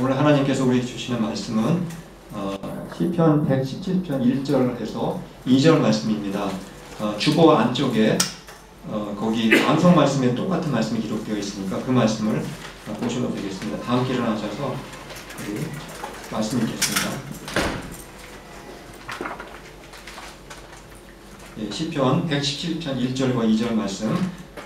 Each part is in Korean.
오늘 하나님께서 우리에게 주시는 말씀은 시편 117편 1절에서 2절 말씀입니다. 주보 안쪽에 거기 암송 말씀에 똑같은 말씀이 기록되어 있으니까 그 말씀을 보셔도 되겠습니다. 다 함께 일어나셔서 말씀 읽겠습니다. 시편 117편 1절과 2절 말씀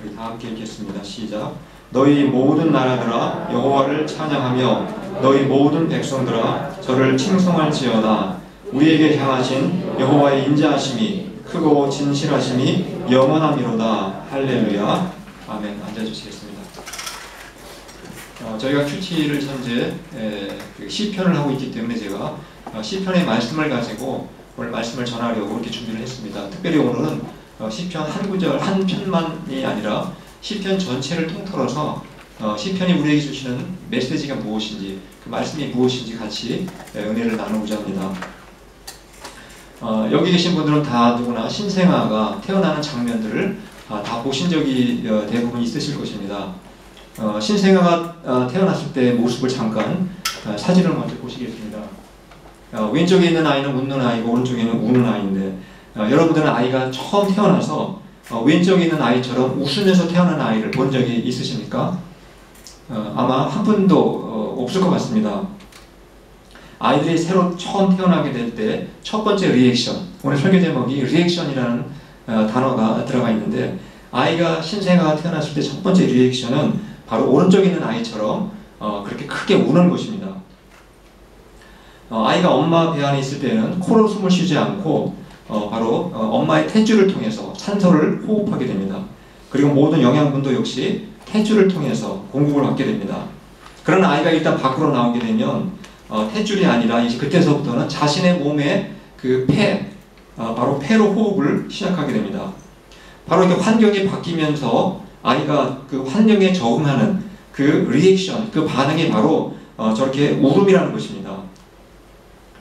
우리 다 함께 읽겠습니다. 시작. 너희 모든 나라들아 여호와를 찬양하며 너희 모든 백성들아 저를 칭송할지어다. 우리에게 향하신 여호와의 인자하심이 크고 진실하심이 영원함이로다. 할렐루야. 아멘. 앉아주시겠습니다. 저희가 QT를 현재 시편을 하고 있기 때문에 제가 시편의 말씀을 가지고 오늘 말씀을 전하려고 이렇게 준비를 했습니다. 특별히 오늘은 시편 한 구절 한 편만이 아니라 시편 전체를 통틀어서 시편이 우리에게 주시는 메시지가 무엇인지 그 말씀이 무엇인지 같이 은혜를 나누고자 합니다. 여기 계신 분들은 다 누구나 신생아가 태어나는 장면들을 다 보신 적이 대부분 있으실 것입니다. 신생아가 태어났을 때의 모습을 잠깐 사진을 먼저 보시겠습니다. 왼쪽에 있는 아이는 웃는 아이고 오른쪽에는 우는 아이인데 여러분들은 아이가 처음 태어나서 왼쪽에 있는 아이처럼 웃으면서 태어난 아이를 본 적이 있으십니까? 아마 한 분도 없을 것 같습니다. 아이들이 새로 처음 태어나게 될 때 첫 번째 리액션, 오늘 설교 제목이 리액션이라는 단어가 들어가 있는데 아이가 신생아가 태어났을 때 첫 번째 리액션은 바로 오른쪽에 있는 아이처럼 그렇게 크게 우는 것입니다. 아이가 엄마 배 안에 있을 때는 코로 숨을 쉬지 않고 바로 엄마의 탯줄을 통해서 산소를 호흡하게 됩니다. 그리고 모든 영양분도 역시 탯줄을 통해서 공급을 받게 됩니다. 그러나 아이가 일단 밖으로 나오게 되면 탯줄이 아니라 이제 그때서부터는 자신의 몸의 그 바로 폐로 호흡을 시작하게 됩니다. 바로 이렇게 환경이 바뀌면서 아이가 그 환경에 적응하는 그 리액션, 그 반응이 바로 저렇게 울음이라는 것입니다.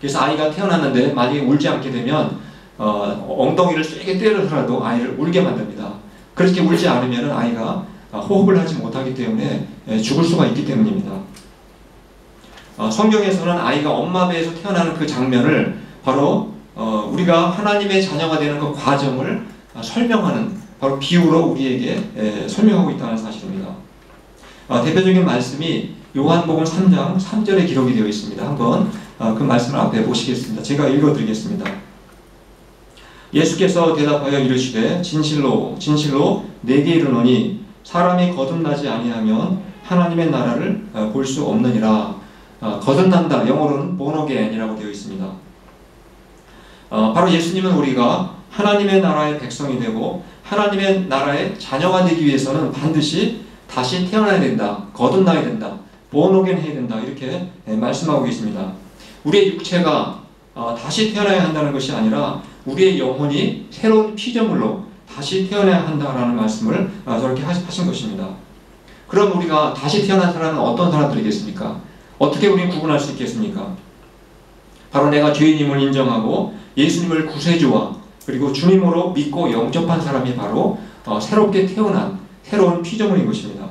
그래서 아이가 태어났는데 만약에 울지 않게 되면 엉덩이를 세게 때려서라도 아이를 울게 만듭니다. 그렇게 울지 않으면 아이가 호흡을 하지 못하기 때문에 죽을 수가 있기 때문입니다. 성경에서는 아이가 엄마 배에서 태어나는 그 장면을 바로 우리가 하나님의 자녀가 되는 그 과정을 설명하는 바로 비유로 우리에게 설명하고 있다는 사실입니다. 대표적인 말씀이 요한복음 3장 3절에 기록이 되어 있습니다. 한번 그 말씀을 앞에 보시겠습니다. 제가 읽어드리겠습니다. 예수께서 대답하여 이르시되 진실로 진실로 내게 이르노니 사람이 거듭나지 아니하면 하나님의 나라를 볼 수 없느니라. 거듭난다, 영어로는 born again이라고 되어 있습니다. 바로 예수님은 우리가 하나님의 나라의 백성이 되고 하나님의 나라의 자녀가 되기 위해서는 반드시 다시 태어나야 된다, 거듭나야 된다, born again 해야 된다, 이렇게 말씀하고 계십니다. 우리의 육체가 다시 태어나야 한다는 것이 아니라 우리의 영혼이 새로운 피조물로 다시 태어나야 한다라는 말씀을 저렇게 하신 것입니다. 그럼 우리가 다시 태어난 사람은 어떤 사람들이겠습니까? 어떻게 우리는 구분할 수 있겠습니까? 바로 내가 죄인임을 인정하고 예수님을 구세주와 그리고 주님으로 믿고 영접한 사람이 바로 새롭게 태어난 새로운 피조물인 것입니다.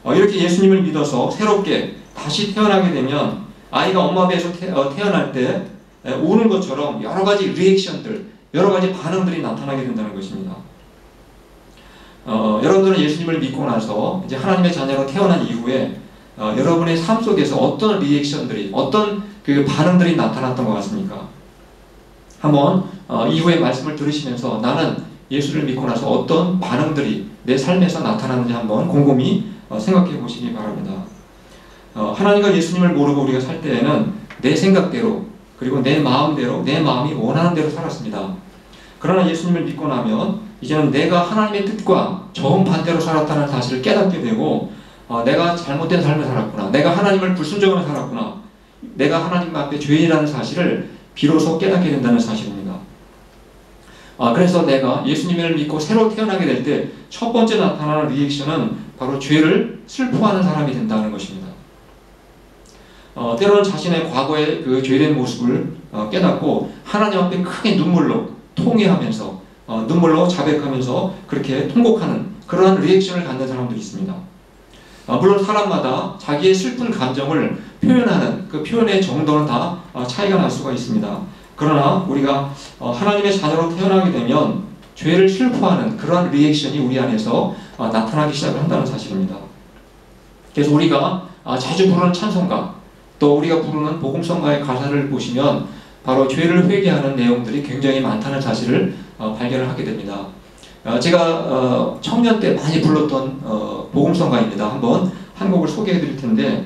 이렇게 예수님을 믿어서 새롭게 다시 태어나게 되면 아이가 엄마 배에서 태어날 때 우는 것처럼 여러 가지 리액션들, 여러 가지 반응들이 나타나게 된다는 것입니다. 여러분들은 예수님을 믿고 나서 이제 하나님의 자녀로 태어난 이후에 여러분의 삶 속에서 어떤 리액션들이, 어떤 그 반응들이 나타났던 것 같습니까? 한번 이후의 말씀을 들으시면서 나는 예수를 믿고 나서 어떤 반응들이 내 삶에서 나타났는지 한번 곰곰이 생각해 보시기 바랍니다. 하나님과 예수님을 모르고 우리가 살 때에는 내 생각대로 그리고 내 마음대로 내 마음이 원하는 대로 살았습니다. 그러나 예수님을 믿고 나면 이제는 내가 하나님의 뜻과 정반대로 살았다는 사실을 깨닫게 되고 내가 잘못된 삶을 살았구나, 내가 하나님을 불순종하며 살았구나, 내가 하나님 앞에 죄인이라는 사실을 비로소 깨닫게 된다는 사실입니다. 그래서 내가 예수님을 믿고 새로 태어나게 될 때 첫 번째 나타나는 리액션은 바로 죄를 슬퍼하는 사람이 된다는 것입니다. 때로는 자신의 과거의 그 죄된 모습을 깨닫고 하나님 앞에 크게 눈물로 통회하면서 눈물로 자백하면서 그렇게 통곡하는 그러한 리액션을 갖는 사람도 있습니다. 물론 사람마다 자기의 슬픈 감정을 표현하는 그 표현의 정도는 다 차이가 날 수가 있습니다. 그러나 우리가 하나님의 자녀로 태어나게 되면 죄를 슬퍼하는 그러한 리액션이 우리 안에서 나타나기 시작을 한다는 사실입니다. 그래서 우리가 자주 부르는 찬송가, 또 우리가 부르는 복음성가의 가사를 보시면 바로 죄를 회개하는 내용들이 굉장히 많다는 사실을 발견을 하게 됩니다. 제가 청년 때 많이 불렀던 복음성가입니다. 한번 한 곡을 소개해 드릴 텐데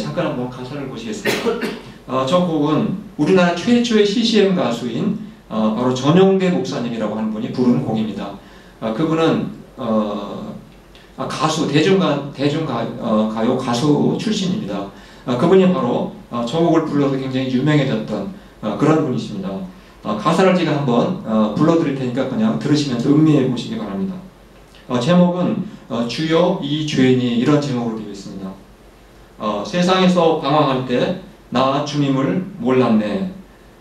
잠깐 한번 가사를 보시겠습니다. 저 곡은 우리나라 최초의 CCM 가수인 바로 전용대 목사님이라고 하는 분이 부르는 곡입니다. 그분은 가수, 대중가요 가수 출신입니다. 그분이 바로 저 곡을 불러서 굉장히 유명해졌던 그런 분이십니다. 가사를 제가 한번 불러드릴 테니까 그냥 들으시면서 음미해 보시기 바랍니다. 제목은 주여 이 죄니, 이런 제목으로 되어 있습니다. 세상에서 방황할 때 나 주님을 몰랐네.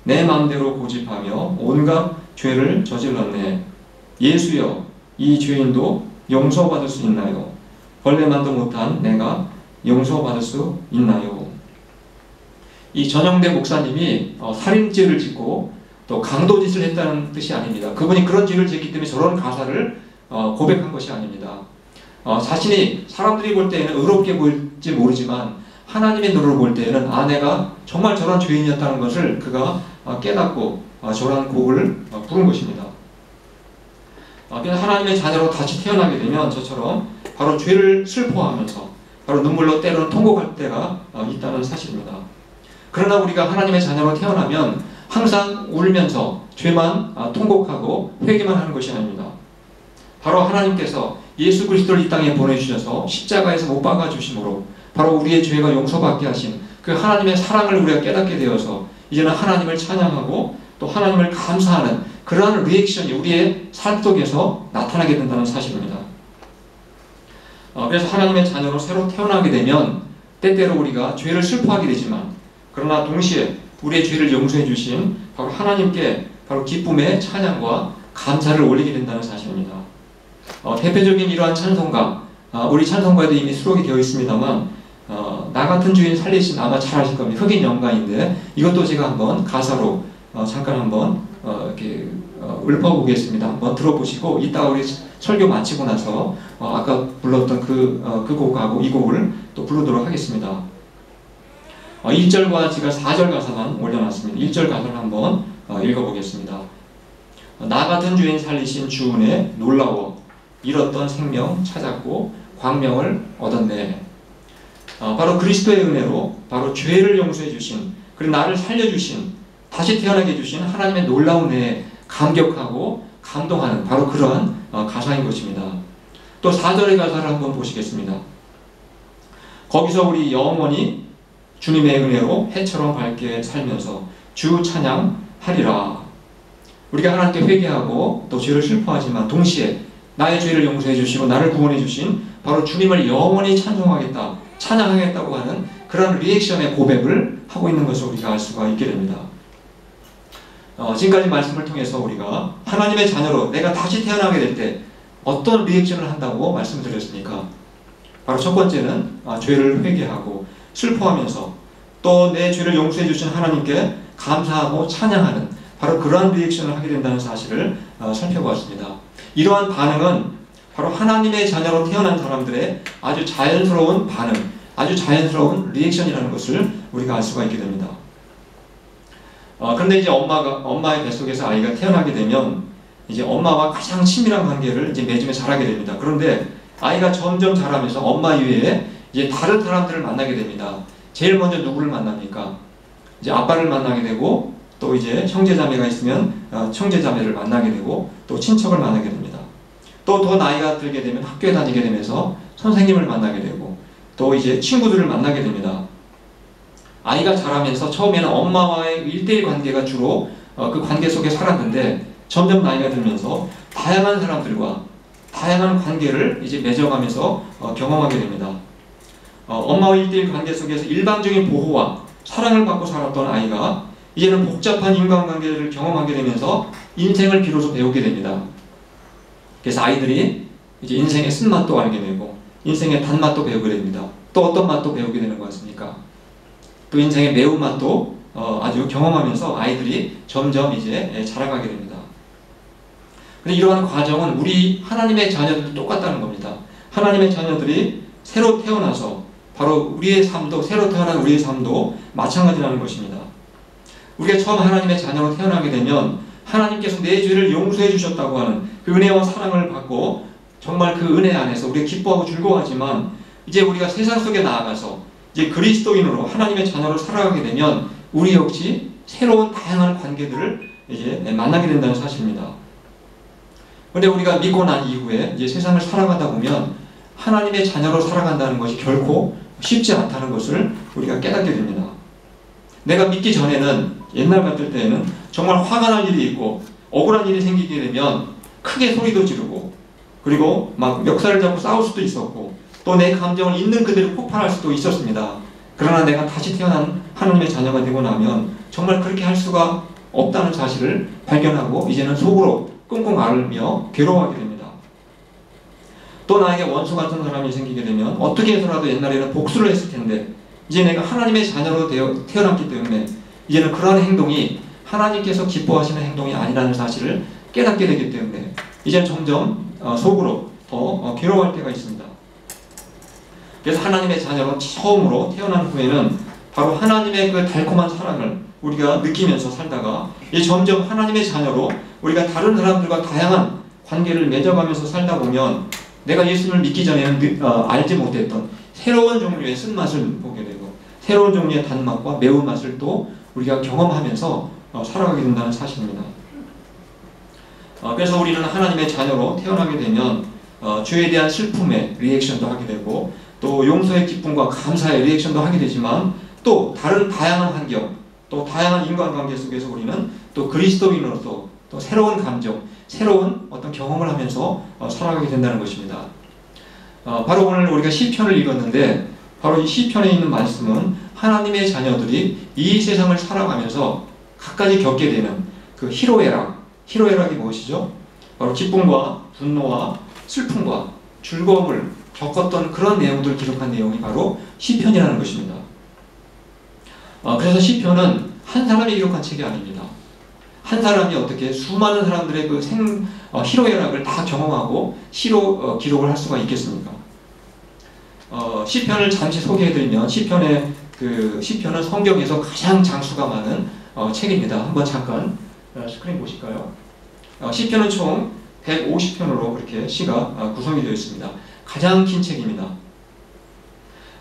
내 마음대로 고집하며 온갖 죄를 저질렀네. 예수여, 이 죄인도 용서받을 수 있나요? 벌레만도 못한 내가 용서받을 수 있나요? 이 전용대 목사님이 살인죄를 짓고 또 강도짓을 했다는 뜻이 아닙니다. 그분이 그런 죄를 짓기 때문에 저런 가사를 고백한 것이 아닙니다. 자신이 사람들이 볼 때에는 의롭게 보일지 모르지만 하나님의 눈으로 볼 때에는 내가 정말 저런 죄인이었다는 것을 그가 깨닫고 저런 곡을 부른 것입니다. 그래서 하나님의 자녀로 다시 태어나게 되면 저처럼 바로 죄를 슬퍼하면서 바로 눈물로 때로는 통곡할 때가 있다는 사실입니다. 그러나 우리가 하나님의 자녀로 태어나면 항상 울면서 죄만 통곡하고 회개만 하는 것이 아닙니다. 바로 하나님께서 예수 그리스도를 이 땅에 보내주셔서 십자가에서 못 박아 주심으로 바로 우리의 죄가 용서받게 하신 그 하나님의 사랑을 우리가 깨닫게 되어서 이제는 하나님을 찬양하고 또 하나님을 감사하는 그러한 리액션이 우리의 삶 속에서 나타나게 된다는 사실입니다. 그래서 하나님의 자녀로 새로 태어나게 되면 때때로 우리가 죄를 슬퍼하게 되지만 그러나 동시에 우리의 죄를 용서해 주신 바로 하나님께 바로 기쁨의 찬양과 감사를 올리게 된다는 사실입니다. 대표적인 이러한 찬송가, 우리 찬송가에도 이미 수록이 되어 있습니다만 나 같은 주인 살리신, 아마 잘 아실 겁니다. 흑인 영가인데 이것도 제가 한번 가사로 잠깐 한번 이렇게 읊어보겠습니다. 한번 들어보시고 이따 우리 설교 마치고 나서 아까 불렀던 그 곡하고 이 곡을 또 부르도록 하겠습니다. 1절과 제가 4절 가사만 올려놨습니다. 1절 가사를 한번 읽어보겠습니다. 나 같은 주인 살리신 주 은혜 놀라워 잃었던 생명 찾았고 광명을 얻었네. 바로 그리스도의 은혜로 바로 죄를 용서해 주신, 그리고 나를 살려주신, 다시 태어나게 해주신 하나님의 놀라운 은혜에 감격하고 감동하는 바로 그러한 가사인 것입니다. 또 4절의 가사를 한번 보시겠습니다. 거기서 우리 영원히 주님의 은혜로 해처럼 밝게 살면서 주 찬양하리라. 우리가 하나님께 회개하고 또 죄를 슬퍼하지만 동시에 나의 죄를 용서해 주시고 나를 구원해 주신 바로 주님을 영원히 찬송하겠다, 찬양하겠다고 하는 그런 리액션의 고백을 하고 있는 것을 우리가 알 수가 있게 됩니다. 지금까지 말씀을 통해서 우리가 하나님의 자녀로 내가 다시 태어나게 될 때 어떤 리액션을 한다고 말씀을 드렸습니까? 바로 첫 번째는 죄를 회개하고 슬퍼하면서 또 내 죄를 용서해 주신 하나님께 감사하고 찬양하는 바로 그러한 리액션을 하게 된다는 사실을 살펴보았습니다. 이러한 반응은 바로 하나님의 자녀로 태어난 사람들의 아주 자연스러운 반응, 아주 자연스러운 리액션이라는 것을 우리가 알 수가 있게 됩니다. 그런데 이제 엄마의 뱃속에서 아이가 태어나게 되면 이제 엄마와 가장 친밀한 관계를 이제 맺으며 자라게 됩니다. 그런데 아이가 점점 자라면서 엄마 이외에 이제 다른 사람들을 만나게 됩니다. 제일 먼저 누구를 만납니까? 이제 아빠를 만나게 되고 또 이제 형제자매가 있으면 형제자매를 만나게 되고 또 친척을 만나게 됩니다. 또 더 나이가 들게 되면 학교에 다니게 되면서 선생님을 만나게 되고 또 이제 친구들을 만나게 됩니다. 아이가 자라면서 처음에는 엄마와의 1대1 관계가 주로 그 관계 속에 살았는데 점점 나이가 들면서 다양한 사람들과 다양한 관계를 이제 맺어가면서 경험하게 됩니다. 엄마와 1대1 관계 속에서 일방적인 보호와 사랑을 받고 살았던 아이가 이제는 복잡한 인간관계를 경험하게 되면서 인생을 비로소 배우게 됩니다. 그래서 아이들이 이제 인생의 쓴맛도 알게 되고 인생의 단맛도 배우게 됩니다. 또 어떤 맛도 배우게 되는 것 같습니까? 또 인생의 매운맛도 아주 경험하면서 아이들이 점점 이제 자라가게 됩니다. 근데 이러한 과정은 우리 하나님의 자녀들도 똑같다는 겁니다. 하나님의 자녀들이 새로 태어나서 바로 우리의 삶도, 새로 태어난 우리의 삶도 마찬가지라는 것입니다. 우리가 처음 하나님의 자녀로 태어나게 되면 하나님께서 내 죄를 용서해 주셨다고 하는 그 은혜와 사랑을 받고 정말 그 은혜 안에서 우리가 기뻐하고 즐거워하지만 이제 우리가 세상 속에 나아가서 이제 그리스도인으로 하나님의 자녀로 살아가게 되면 우리 역시 새로운 다양한 관계들을 이제 만나게 된다는 사실입니다. 그런데 우리가 믿고 난 이후에 이제 세상을 살아가다 보면 하나님의 자녀로 살아간다는 것이 결코 쉽지 않다는 것을 우리가 깨닫게 됩니다. 내가 믿기 전에는 옛날 같을 때에는 정말 화가 날 일이 있고 억울한 일이 생기게 되면 크게 소리도 지르고 그리고 막 멱살을 잡고 싸울 수도 있었고 또 내 감정을 있는 그대로 폭발할 수도 있었습니다. 그러나 내가 다시 태어난 하나님의 자녀가 되고 나면 정말 그렇게 할 수가 없다는 사실을 발견하고 이제는 속으로 끙끙 앓으며 괴로워하게 됩니다. 또 나에게 원수 같은 사람이 생기게 되면 어떻게 해서라도 옛날에는 복수를 했을 텐데 이제 내가 하나님의 자녀로 태어났기 때문에 이제는 그러한 행동이 하나님께서 기뻐하시는 행동이 아니라는 사실을 깨닫게 되기 때문에 이제는 점점 속으로 더 괴로워할 때가 있습니다. 그래서 하나님의 자녀로 처음으로 태어난 후에는 바로 하나님의 그 달콤한 사랑을 우리가 느끼면서 살다가 이제 점점 하나님의 자녀로 우리가 다른 사람들과 다양한 관계를 맺어가면서 살다 보면 내가 예수님을 믿기 전에는 알지 못했던 새로운 종류의 쓴맛을 보게 되고 새로운 종류의 단맛과 매운맛을 또 우리가 경험하면서 살아가게 된다는 사실입니다. 그래서 우리는 하나님의 자녀로 태어나게 되면 죄에 대한 슬픔의 리액션도 하게 되고 또 용서의 기쁨과 감사의 리액션도 하게 되지만 또 다른 다양한 환경 또 다양한 인간관계 속에서 우리는 또 그리스도인으로서 또 새로운 감정, 새로운 어떤 경험을 하면서 살아가게 된다는 것입니다. 바로 오늘 우리가 시편을 읽었는데 바로 이 시편에 있는 말씀은 하나님의 자녀들이 이 세상을 살아가면서 갖가지 겪게 되는 그 희로애락이 무엇이죠? 바로 기쁨과 분노와 슬픔과 즐거움을 겪었던 그런 내용들을 기록한 내용이 바로 시편이라는 것입니다. 그래서 시편은 한 사람이 기록한 책이 아닙니다. 한 사람이 어떻게 수많은 사람들의 그 희로애락을 다 경험하고 시로 기록을 할 수가 있겠습니까? 시편을 잠시 소개해드리면 시편은 성경에서 가장 장수가 많은 책입니다. 한번 잠깐 스크린 보실까요? 시편은 총 150편으로 그렇게 시가 구성이 되어 있습니다. 가장 긴 책입니다.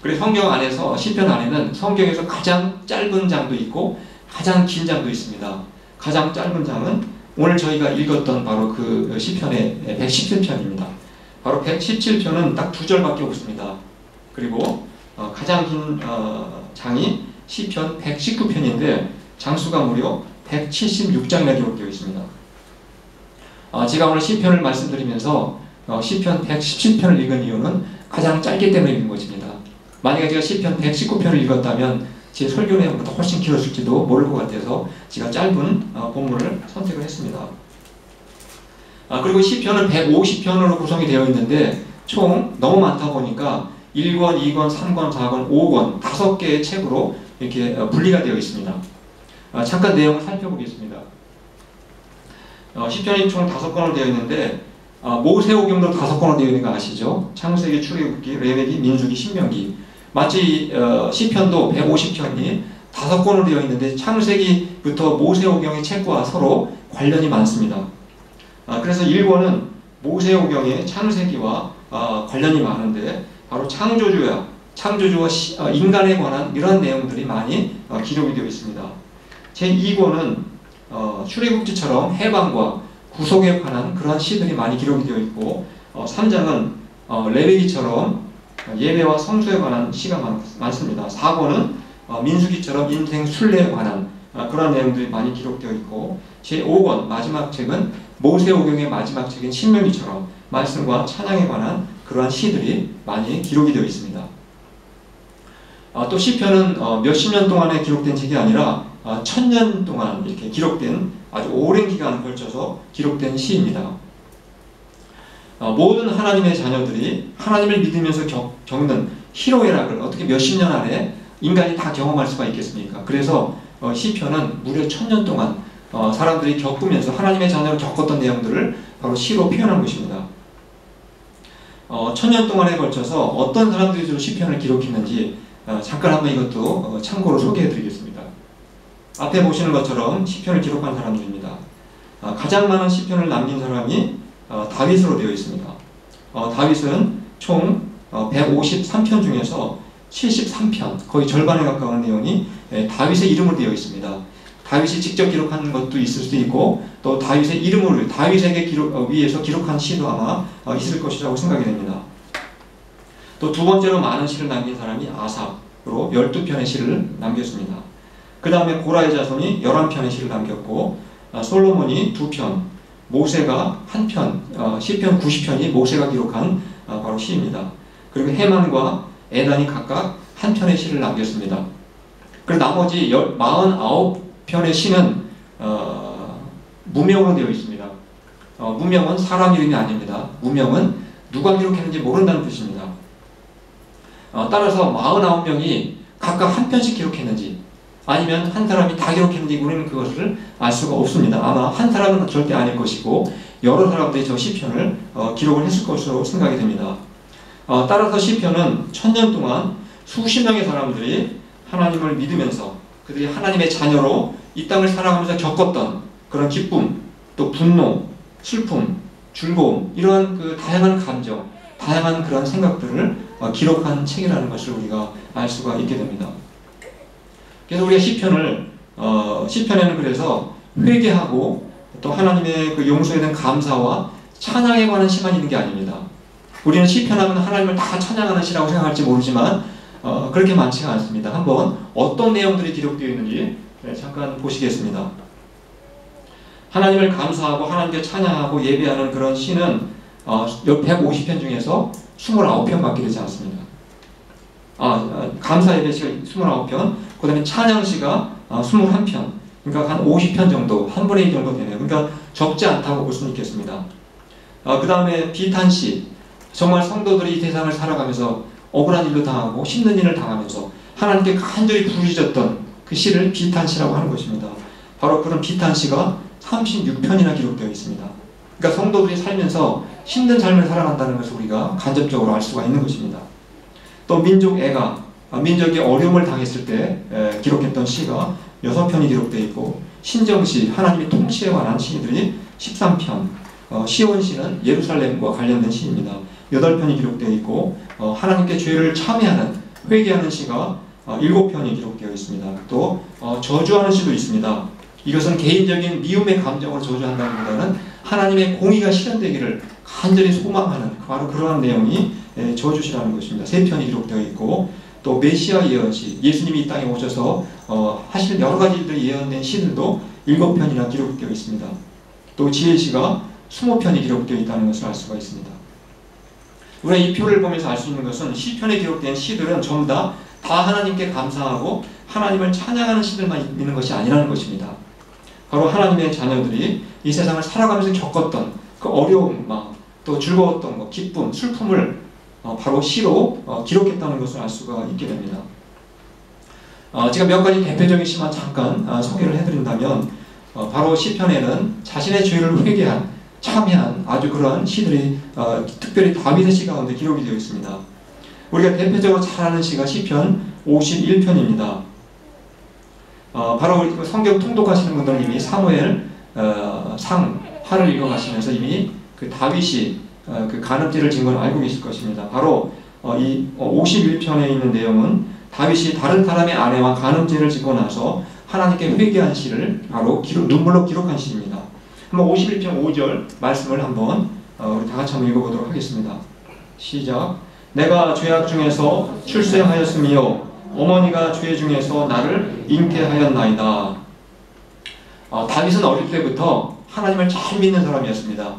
그리고 성경 안에서 시편 안에는 성경에서 가장 짧은 장도 있고 가장 긴 장도 있습니다. 가장 짧은 장은 오늘 저희가 읽었던 바로 그 시편의 117편입니다. 바로 117편은 딱 2절밖에 없습니다. 그리고 가장 긴 장이 시편 119편인데 장수가 무려 176장이나 기록되어 있습니다. 제가 오늘 시편을 말씀드리면서 시편 117편을 읽은 이유는 가장 짧기 때문에 읽은 것입니다. 만약에 제가 시편 119편을 읽었다면 제 설교 내용보다 훨씬 길었을지도 모를 것 같아서 제가 짧은 본문을 선택을 했습니다. 그리고 시편은 150편으로 구성이 되어 있는데 총 너무 많다 보니까 1권, 2권, 3권, 4권, 5권 5개의 책으로 이렇게 분리가 되어 있습니다. 잠깐 내용을 살펴보겠습니다. 시편이 총 5권으로 되어 있는데 모세오경도 5권으로 되어 있는 거 아시죠? 창세기, 출애굽기, 레위기, 민수기, 신명기. 마치 시편도 150편이 5권으로 되어 있는데 창세기부터 모세오경의 책과 서로 관련이 많습니다. 그래서 1권은 모세오경의 창세기와 관련이 많은데 바로 창조주와 인간에 관한 이런 내용들이 많이 기록이 되어 있습니다. 제2권은 출애굽기처럼 해방과 구속에 관한 그러한 시들이 많이 기록이 되어 있고 3장은 레위기처럼 예배와 성수에 관한 시가 많습니다. 4권은 민수기처럼 인생 순례에 관한 그런 내용들이 많이 기록되어 있고 제5권 마지막 책은 모세오경의 마지막 책인 신명기처럼 말씀과 찬양에 관한 그러한 시들이 많이 기록이 되어 있습니다. 또 시편은 몇십 년 동안에 기록된 책이 아니라 1000년 동안 이렇게 기록된 아주 오랜 기간을 걸쳐서 기록된 시입니다. 모든 하나님의 자녀들이 하나님을 믿으면서 겪는 희로애락을 어떻게 몇십 년 안에 인간이 다 경험할 수가 있겠습니까? 그래서 시편은 무려 1000년 동안 사람들이 겪으면서 하나님의 자녀로 겪었던 내용들을 바로 시로 표현한 것입니다. 1000년 동안에 걸쳐서 어떤 사람들이 주로 시편을 기록했는지 잠깐 한번 이것도 참고로 소개해 드리겠습니다. 앞에 보시는 것처럼 시편을 기록한 사람들입니다. 가장 많은 시편을 남긴 사람이 다윗으로 되어 있습니다. 다윗은 총 153편 중에서 73편, 거의 절반에 가까운 내용이 다윗의 이름으로 되어 있습니다. 다윗이 직접 기록한 것도 있을 수도 있고, 또 다윗의 이름을 다윗에게 위해서 기록한 시도 아마 있을 것이라고 생각이 됩니다. 또 두 번째로 많은 시를 남긴 사람이 아삽으로 12편의 시를 남겼습니다. 그 다음에 고라의 자손이 11편의 시를 남겼고, 솔로몬이 2편, 모세가 1편, 시편 90편이 모세가 기록한 바로 시입니다. 그리고 헤만과 에단이 각각 1편의 시를 남겼습니다. 그리고 나머지 49편의 시는 무명으로 되어 있습니다. 무명은 사람 이름이 아닙니다. 무명은 누가 기록했는지 모른다는 뜻입니다. 따라서 49명이 각각 1편씩 기록했는지 아니면 한 사람이 다 기록했는지 우리는 그것을 알 수가 없습니다. 아마 한 사람은 절대 아닐 것이고 여러 사람들이 저 시편을 기록을 했을 것으로 생각이 됩니다. 따라서 시편은 1000년 동안 수십 명의 사람들이 하나님을 믿으면서 그들이 하나님의 자녀로 이 땅을 살아가면서 겪었던 그런 기쁨, 또 분노, 슬픔, 즐거움, 이러한 그 다양한 감정, 다양한 그런 생각들을 기록한 책이라는 것을 우리가 알 수가 있게 됩니다. 그래서 우리가 시편에는 그래서 회개하고 또 하나님의 그 용서에 대한 감사와 찬양에 관한 시만 있는 게 아닙니다. 우리는 시편하면 하나님을 다 찬양하는 시라고 생각할지 모르지만 그렇게 많지가 않습니다. 한번 어떤 내용들이 기록되어 있는지 잠깐 보시겠습니다. 하나님을 감사하고 하나님께 찬양하고 예배하는 그런 시는 150편 중에서 29편밖에 되지 않습니다. 감사 예배 시가 29편, 그 다음에 찬양 시가 21편, 그러니까 한 50편 정도, 한 분의 1 정도 되네요. 그러니까 적지 않다고 볼 수는 있겠습니다. 그 다음에 비탄시, 정말 성도들이 이 세상을 살아가면서 억울한 일도 당하고 힘든 일을 당하면서 하나님께 간절히 부르짖었던 그 시를 비탄시라고 하는 것입니다. 바로 그런 비탄시가 36편이나 기록되어 있습니다. 그러니까 성도들이 살면서 힘든 삶을 살아간다는 것을 우리가 간접적으로 알 수가 있는 것입니다. 또 민족 애가, 민족이 어려움을 당했을 때 기록했던 시가 6편이 기록되어 있고, 신정시, 하나님의 통치에 관한 시들이 13편, 시온시는 예루살렘과 관련된 시입니다. 8편이 기록되어 있고, 하나님께 죄를 참회하는, 회개하는 시가 7편이 기록되어 있습니다. 또 저주하는 시도 있습니다. 이것은 개인적인 미움의 감정으로 저주한다기보다는 하나님의 공의가 실현되기를 간절히 소망하는 바로 그러한 내용이 저주시라는 것입니다. 3편이 기록되어 있고, 또 메시아 예언시, 예수님이 이 땅에 오셔서 하실 여러 가지 일들이 예언된 시들도 7편이나 기록되어 있습니다. 또 지혜시가 20편이 기록되어 있다는 것을 알 수가 있습니다. 우리가 이 표를 보면서 알 수 있는 것은 시편에 기록된 시들은 전부 다 하나님께 감사하고 하나님을 찬양하는 시들만 있는 것이 아니라는 것입니다. 바로 하나님의 자녀들이 이 세상을 살아가면서 겪었던 그 어려운 마음, 또 즐거웠던 것, 기쁨, 슬픔을 바로 시로 기록했다는 것을 알 수가 있게 됩니다. 제가 몇 가지 대표적인 시만 잠깐 소개를 해드린다면, 바로 시편에는 자신의 죄를 회개한, 참회한 아주 그러한 시들이 특별히 다윗의 시 가운데 기록이 되어 있습니다. 우리가 대표적으로 잘 아는 시가 시편 51편입니다. 바로 성경 통독하시는 분들은 이미 사무엘 상하를 읽어가시면서 이미 그 다윗이 그 간음죄를 진 걸 알고 계실 것입니다. 바로 이 51편에 있는 내용은 다윗이 다른 사람의 아내와 간음죄를 지고 나서 하나님께 회개한 시를 바로 눈물로 기록한 시입니다. 한번 51편 5절 말씀을 한번 우리 다 같이 한번 읽어보도록 하겠습니다. 시작. 내가 죄악 중에서 출생하였으며 어머니가 죄 중에서 나를 잉태하였나이다. 다윗은 어릴 때부터 하나님을 잘 믿는 사람이었습니다.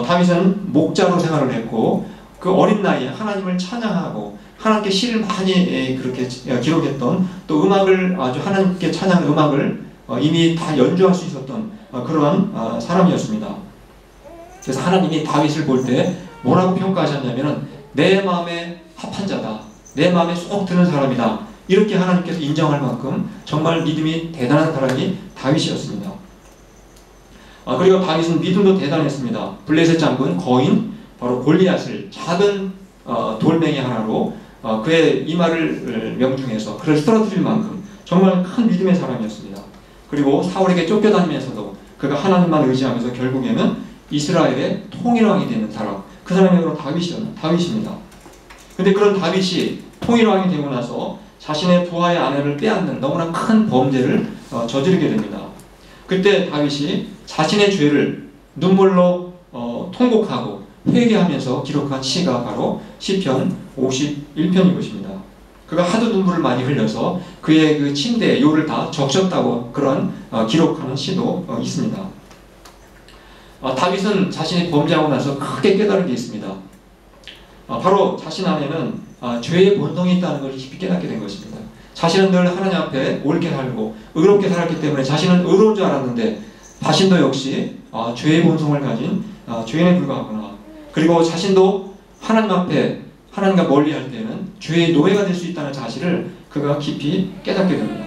다윗은 목자로 생활을 했고, 그 어린 나이에 하나님을 찬양하고 하나님께 시를 많이 그렇게 기록했던, 또 음악을 아주 하나님께 찬양 음악을 이미 다 연주할 수 있었던 그러한 사람이었습니다. 그래서 하나님이 다윗을 볼 때 뭐라고 평가하셨냐면은 내 마음에 합한 자다, 내 마음에 쏙 드는 사람이다, 이렇게 하나님께서 인정할 만큼 정말 믿음이 대단한 사람이 다윗이었습니다. 그리고 다윗은 믿음도 대단했습니다. 블레셋 장군 거인 바로 골리앗을 작은 돌멩이 하나로 그의 이마를 명중해서 그를 쓰러뜨릴 만큼 정말 큰 믿음의 사람이었습니다. 그리고 사울에게 쫓겨다니면서도 그가 하나님만 의지하면서 결국에는 이스라엘의 통일왕이 되는 사람, 그 사람이 바로 다윗입니다. 근데 그런 다윗이 통일왕이 되고 나서 자신의 부하의 아내를 빼앗는 너무나 큰 범죄를 저지르게 됩니다. 그때 다윗이 자신의 죄를 눈물로 통곡하고 회개하면서 기록한 시가 바로 시편 51편인 것입니다. 그가 하도 눈물을 많이 흘려서 그의 그 침대에 요를 다 적셨다고 그런 기록하는 시도 있습니다. 다윗은 자신이 범죄하고 나서 크게 깨달은 게 있습니다. 바로 자신 안에는 죄의 본성이 있다는 것을 깊이 깨닫게 된 것입니다. 자신은 늘 하나님 앞에 옳게 살고 의롭게 살았기 때문에 자신은 의로운 줄 알았는데 자신도 역시 죄의 본성을 가진 죄인에 불과하구나. 그리고 자신도 하나님 앞에 하나님과 멀리할 때는 죄의 노예가 될 수 있다는 사실을 그가 깊이 깨닫게 됩니다.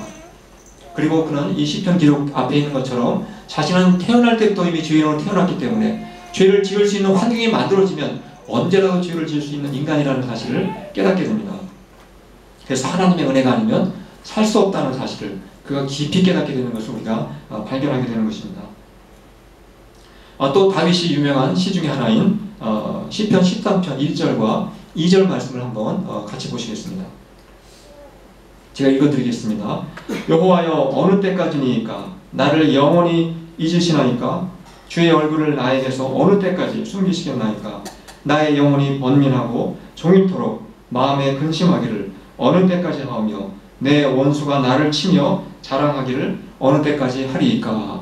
그리고 그는 이 시편 기록 앞에 있는 것처럼 자신은 태어날 때부터 이미 죄인으로 태어났기 때문에 죄를 지을 수 있는 환경이 만들어지면 언제라도 죄를 지을 수 있는 인간이라는 사실을 깨닫게 됩니다. 그래서 하나님의 은혜가 아니면 살 수 없다는 사실을 그가 깊이 깨닫게 되는 것을 우리가 발견하게 되는 것입니다. 또 다윗이 유명한 시 중에 하나인 시편 13편 1절과 2절 말씀을 한번 같이 보시겠습니다. 제가 읽어드리겠습니다. 여호와여 어느 때까지니까 나를 영원히 잊으시나이까 주의 얼굴을 나에게서 어느 때까지 숨기시겠나이까 나의 영혼이 번민하고 종일토록 마음에 근심하기를 어느 때까지 하오며 내 원수가 나를 치며 자랑하기를 어느 때까지 하리이까.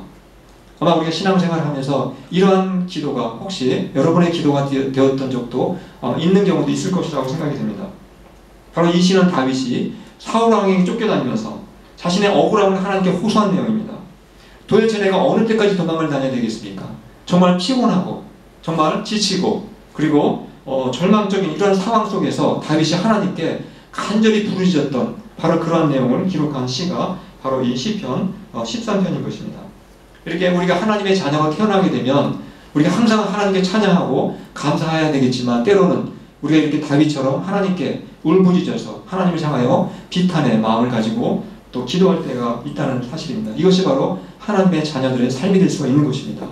아마 우리가 신앙생활을 하면서 이러한 기도가 혹시 여러분의 기도가 되었던 적도 있는 경우도 있을 것이라고 생각이 됩니다. 바로 이 시는 다윗이 사울왕에게 쫓겨다니면서 자신의 억울함을 하나님께 호소한 내용입니다. 도대체 내가 어느 때까지 도망을 다녀야 되겠습니까? 정말 피곤하고 정말 지치고 그리고 절망적인 이러한 상황 속에서 다윗이 하나님께 간절히 부르짖었던 바로 그러한 내용을 기록한 시가 바로 이 시편 13편인 것입니다. 이렇게 우리가 하나님의 자녀가 태어나게 되면 우리가 항상 하나님께 찬양하고 감사해야 되겠지만 때로는 우리가 이렇게 다윗처럼 하나님께 울부짖어서 하나님을 향하여 비탄의 마음을 가지고 또 기도할 때가 있다는 사실입니다. 이것이 바로 하나님의 자녀들의 삶이 될 수가 있는 것입니다.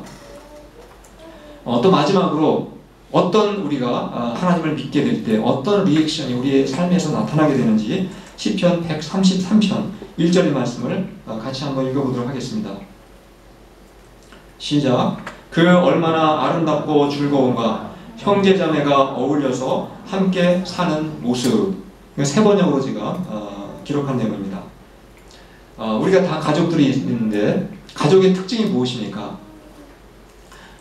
또 마지막으로 어떤 우리가 하나님을 믿게 될 때 어떤 리액션이 우리의 삶에서 나타나게 되는지 시편 133편 1절의 말씀을 같이 한번 읽어보도록 하겠습니다. 시작. 그 얼마나 아름답고 즐거운가 형제자매가 어울려서 함께 사는 모습. 세 번역으로 제가 기록한 내용입니다. 우리가 다 가족들이 있는데 가족의 특징이 무엇입니까?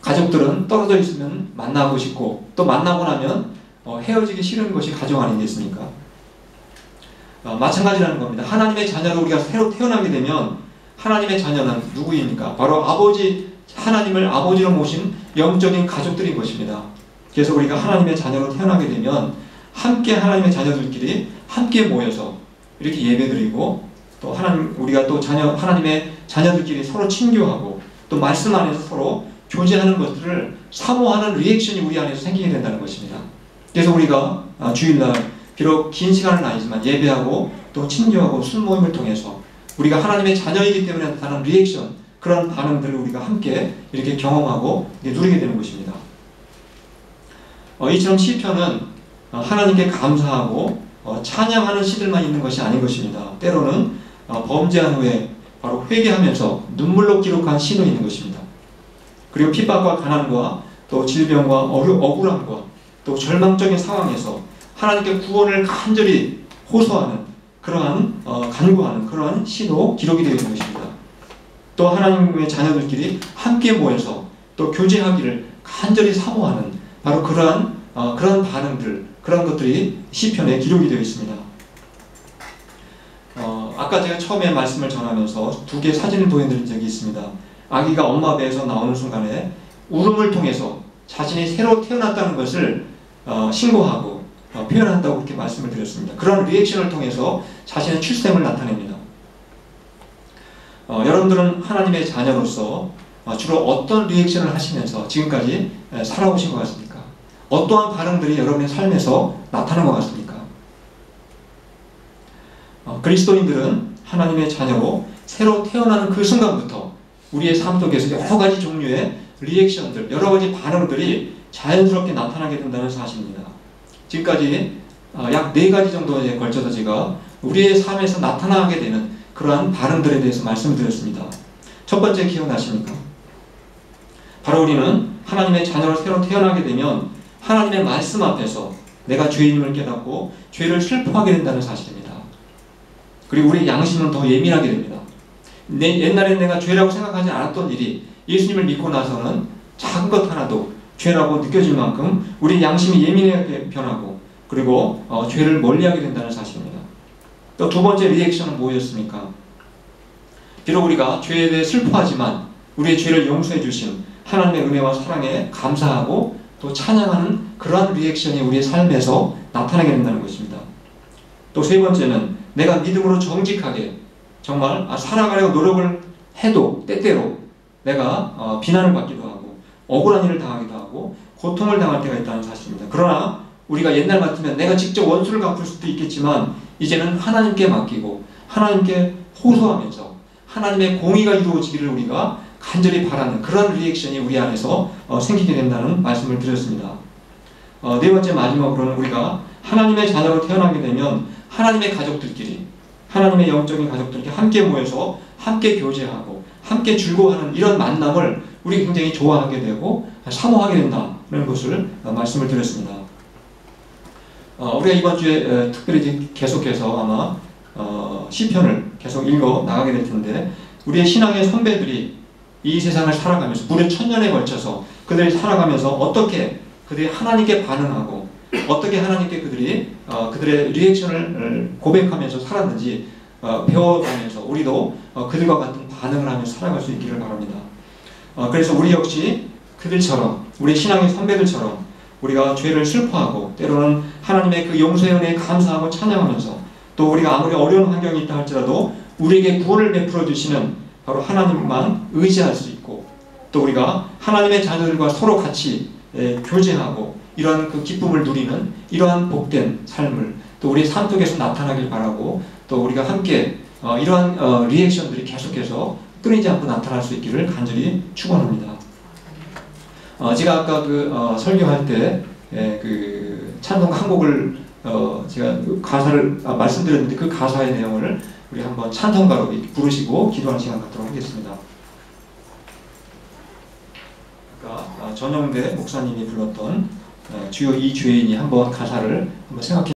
가족들은 떨어져 있으면 만나고 싶고 또 만나고 나면 헤어지기 싫은 것이 가족 아니겠습니까? 마찬가지라는 겁니다. 하나님의 자녀로 우리가 새로 태어나게 되면 하나님의 자녀는 누구입니까? 바로 하나님을 아버지로 모신 영적인 가족들인 것입니다. 그래서 우리가 하나님의 자녀로 태어나게 되면 함께 하나님의 자녀들끼리 함께 모여서 이렇게 예배드리고 또 우리가 또 하나님의 자녀들끼리 서로 친교하고 또 말씀 안에서 서로 교제하는 것들을 사모하는 리액션이 우리 안에서 생기게 된다는 것입니다. 그래서 우리가 주일날 비록 긴 시간은 아니지만 예배하고 또 친교하고 술 모임을 통해서 우리가 하나님의 자녀이기 때문에 나타나는 리액션, 그런 반응들을 우리가 함께 이렇게 경험하고 누리게 되는 것입니다. 이처럼 시편은 하나님께 감사하고 찬양하는 시들만 있는 것이 아닌 것입니다. 때로는 범죄한 후에 바로 회개하면서 눈물로 기록한 시도 있는 것입니다. 그리고 핍박과 가난과 또 질병과 억울함과 또 절망적인 상황에서 하나님께 구원을 간절히 호소하는 그러한 간구하는 그러한 시도 기록이 되어 있는 것입니다. 또 하나님의 자녀들끼리 함께 모여서 또 교제하기를 간절히 사모하는 바로 그러한 반응들, 그런 것들이 시편에 기록이 되어 있습니다. 아까 제가 처음에 말씀을 전하면서 두 개의 사진을 보여드린 적이 있습니다. 아기가 엄마 배에서 나오는 순간에 울음을 통해서 자신이 새로 태어났다는 것을 신고하고 표현한다고 그렇게 말씀을 드렸습니다. 그런 리액션을 통해서 자신의 출생을 나타냅니다. 여러분들은 하나님의 자녀로서 주로 어떤 리액션을 하시면서 지금까지 살아오신 것 같습니까? 어떠한 반응들이 여러분의 삶에서 나타난 것 같습니까? 그리스도인들은 하나님의 자녀로 새로 태어나는 그 순간부터 우리의 삶 속에서 여러 가지 종류의 리액션들, 여러 가지 반응들이 자연스럽게 나타나게 된다는 사실입니다. 지금까지 약 4가지 정도에 걸쳐서 제가 우리의 삶에서 나타나게 되는 그러한 반응들에 대해서 말씀드렸습니다. 첫 번째 기억나십니까? 바로 우리는 하나님의 자녀로 새로 태어나게 되면 하나님의 말씀 앞에서 내가 죄인임을 깨닫고 죄를 슬퍼하게 된다는 사실입니다. 그리고 우리의 양심은 더 예민하게 됩니다. 옛날에 내가 죄라고 생각하지 않았던 일이 예수님을 믿고 나서는 작은 것 하나도 죄라고 느껴질 만큼 우리 양심이 예민하게 변하고 그리고 죄를 멀리하게 된다는 사실입니다. 또 두 번째 리액션은 뭐였습니까? 비록 우리가 죄에 대해 슬퍼하지만 우리의 죄를 용서해 주신 하나님의 은혜와 사랑에 감사하고 또 찬양하는 그러한 리액션이 우리의 삶에서 나타나게 된다는 것입니다. 또 세 번째는 내가 믿음으로 정직하게 정말 살아가려고 노력을 해도 때때로 내가 비난을 받기도 하고 억울한 일을 당하기도 하고 고통을 당할 때가 있다는 사실입니다. 그러나 우리가 옛날 같으면 내가 직접 원수를 갚을 수도 있겠지만 이제는 하나님께 맡기고 하나님께 호소하면서 하나님의 공의가 이루어지기를 우리가 간절히 바라는 그런 리액션이 우리 안에서 생기게 된다는 말씀을 드렸습니다. 네 번째 마지막으로는 우리가 하나님의 자녀로 태어나게 되면 하나님의 가족들끼리 하나님의 영적인 가족들끼리 함께 모여서 함께 교제하고 함께 즐거워하는 이런 만남을 우리 굉장히 좋아하게 되고 사모하게 된다는 것을 말씀을 드렸습니다. 우리가 이번 주에 특별히 계속해서 아마 시편을 계속 읽어 나가게 될 텐데 우리의 신앙의 선배들이 이 세상을 살아가면서 무려 1000년에 걸쳐서 그들이 살아가면서 어떻게 그들이 하나님께 반응하고 어떻게 하나님께 그들이 그들의 리액션을 고백하면서 살았는지 배워가면서 우리도 그들과 같은 반응을 하면서 살아갈 수 있기를 바랍니다. 그래서 우리 역시 그들처럼 우리 신앙의 선배들처럼 우리가 죄를 슬퍼하고 때로는 하나님의 그 용서의 은혜에 감사하고 찬양하면서 또 우리가 아무리 어려운 환경이 있다 할지라도 우리에게 구원을 베풀어 주시는 바로 하나님만 의지할 수 있고 또 우리가 하나님의 자녀들과 서로 같이 교제하고 이러한 그 기쁨을 누리는 이러한 복된 삶을 또 우리 삶 속에서 나타나길 바라고 또 우리가 함께 이러한 리액션들이 계속해서 끊이지 않고 나타날 수 있기를 간절히 축원합니다. 제가 아까 설교할 때 그 찬송 한 곡을 제가 가사를 말씀드렸는데 그 가사의 내용을 우리 한번 찬송가로 부르시고 기도하는 시간 갖도록 하겠습니다. 아까 전영대 목사님이 불렀던 주여 이 죄인이 한번 가사를 한번 생각해